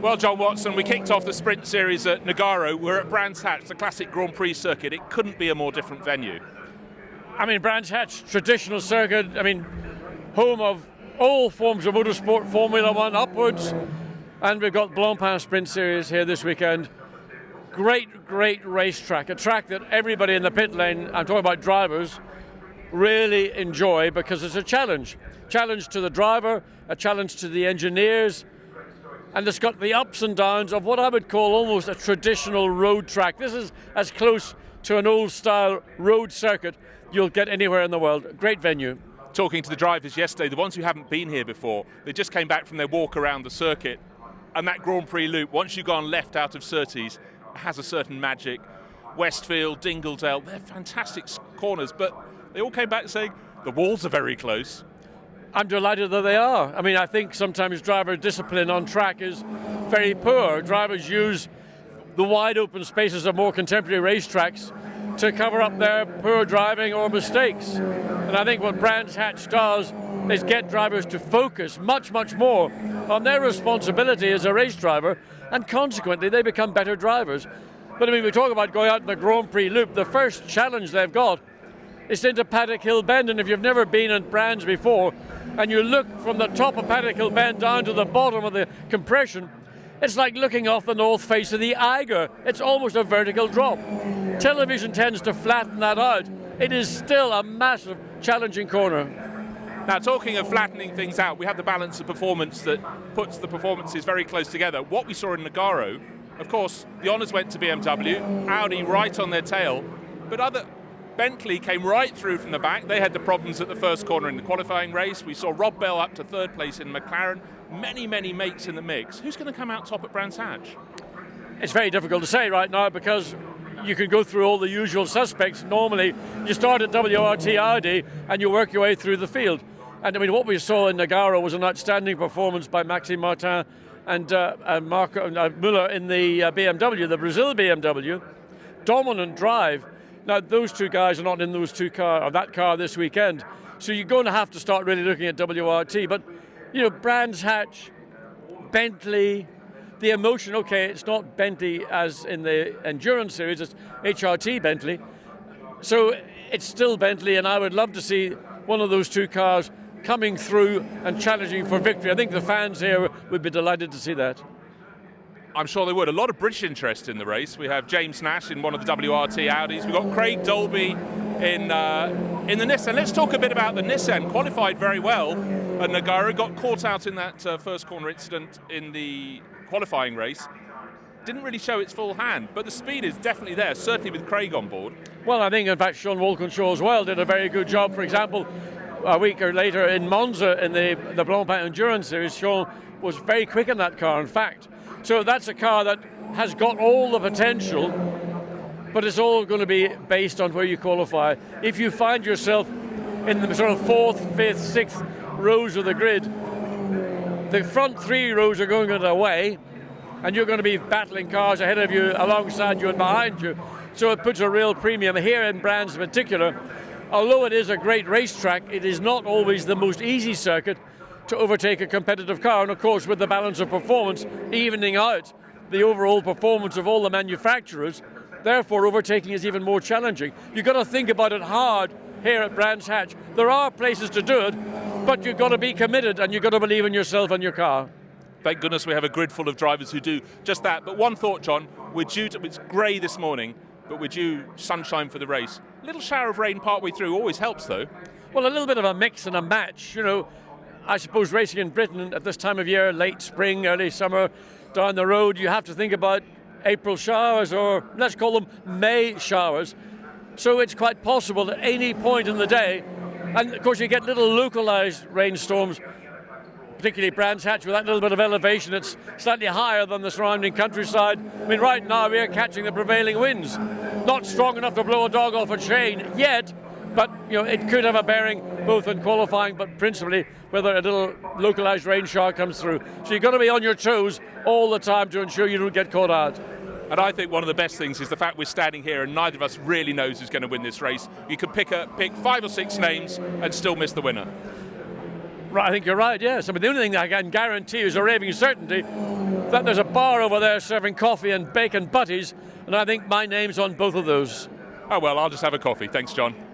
Well, John Watson, we kicked off the sprint series at Nogaro. We're at Brands Hatch, the classic Grand Prix circuit. It couldn't be a more different venue. I mean, Brands Hatch, traditional circuit, I mean, home of all forms of motorsport, Formula One upwards. And we've got Blancpain Sprint Series here this weekend. Great racetrack, a track that everybody in the pit lane, I'm talking about drivers, really enjoy because it's a challenge. Challenge to the driver, a challenge to the engineers, and it's got the ups and downs of what I would call almost a traditional road track. This is as close to an old-style road circuit you'll get anywhere in the world. Great venue. Talking to the drivers yesterday, the ones who haven't been here before, they just came back from their walk around the circuit, and that Grand Prix loop, once you've gone left out of Surtees, has a certain magic. Westfield, Dingledale, they're fantastic corners, but they all came back saying the walls are very close. I'm delighted that they are. I mean, I think sometimes driver discipline on track is very poor. Drivers use the wide open spaces of more contemporary racetracks to cover up their poor driving or mistakes. And I think what Brands Hatch does is get drivers to focus much more on their responsibility as a race driver, and consequently they become better drivers. But I mean, we talk about going out in the Grand Prix loop. The first challenge they've got is into Paddock Hill Bend, and if you've never been in Brands before, and you look from the top of Paddock Hill Bend down to the bottom of the compression, it's like looking off the north face of the Eiger. It's almost a vertical drop. Television tends to flatten that out. It is still a massive, challenging corner. Now, talking of flattening things out, we have the balance of performance that puts the performances very close together. What we saw in Nogaro, of course, the honours went to BMW, Audi right on their tail, but Bentley came right through from the back. They had the problems at the first corner in the qualifying race. We saw Rob Bell up to third place in McLaren. Many mates in the mix. Who's going to come out top at Brands Hatch? It's very difficult to say right now because you can go through all the usual suspects. Normally, you start at WRT Audi and you work your way through the field. And I mean, what we saw in Nogaro was an outstanding performance by Maxime Martin and Marco Müller in the BMW, the Brazil BMW. Dominant drive. Now, those two guys are not in that car this weekend, so you're going to have to start really looking at WRT. But, you know, Brands Hatch, Bentley, the emotion, okay, it's not Bentley as in the Endurance Series, it's HRT Bentley. So it's still Bentley, and I would love to see one of those two cars coming through and challenging for victory. I think the fans here would be delighted to see that. I'm sure they would. A lot of British interest in the race. We have James Nash in one of the WRT Audis. We've got Craig Dolby in the Nissan. Let's talk a bit about the Nissan. Qualified very well at Nogaro. Got caught out in that first corner incident in the qualifying race. Didn't really show its full hand, but the speed is definitely there, certainly with Craig on board. Well, I think, in fact, Sean Walkinshaw as well did a very good job. For example, a week or later in Monza in the Blancpain Endurance Series, Sean was very quick in that car, in fact. So that's a car that has got all the potential, but it's all going to be based on where you qualify. If you find yourself in the sort of 4th, 5th, 6th rows of the grid, the front 3 rows are going away, and you're going to be battling cars ahead of you, alongside you and behind you. So it puts a real premium here in Brands in particular. Although it is a great racetrack, it is not always the most easy circuit to overtake a competitive car, and of course with the balance of performance evening out the overall performance of all the manufacturers, therefore overtaking is even more challenging. You've got to think about it hard here at Brands Hatch. There are places to do it, but you've got to be committed and you've got to believe in yourself and your car. Thank goodness we have a grid full of drivers who do just that. But one thought, John, it's grey this morning, but we're due sunshine for the race. A little shower of rain partway through always helps though. Well, a little bit of a mix and a match, you know. I suppose racing in Britain at this time of year, late spring, early summer, down the road, you have to think about April showers, or let's call them May showers. So it's quite possible at any point in the day, and of course you get little localized rainstorms, particularly Brands Hatch with that little bit of elevation. It's slightly higher than the surrounding countryside. I mean, right now we're catching the prevailing winds. Not strong enough to blow a dog off a chain yet, but you know, it could have a bearing both in qualifying, but principally whether a little localized rain shower comes through. So you've got to be on your toes all the time to ensure you don't get caught out. And I think one of the best things is the fact we're standing here and neither of us really knows who's going to win this race. You could pick 5 or 6 names and still miss the winner. Right, I think you're right, yes. I mean, the only thing I can guarantee is a raving certainty that there's a bar over there serving coffee and bacon butties, and I think my name's on both of those. Oh, well, I'll just have a coffee. Thanks, John.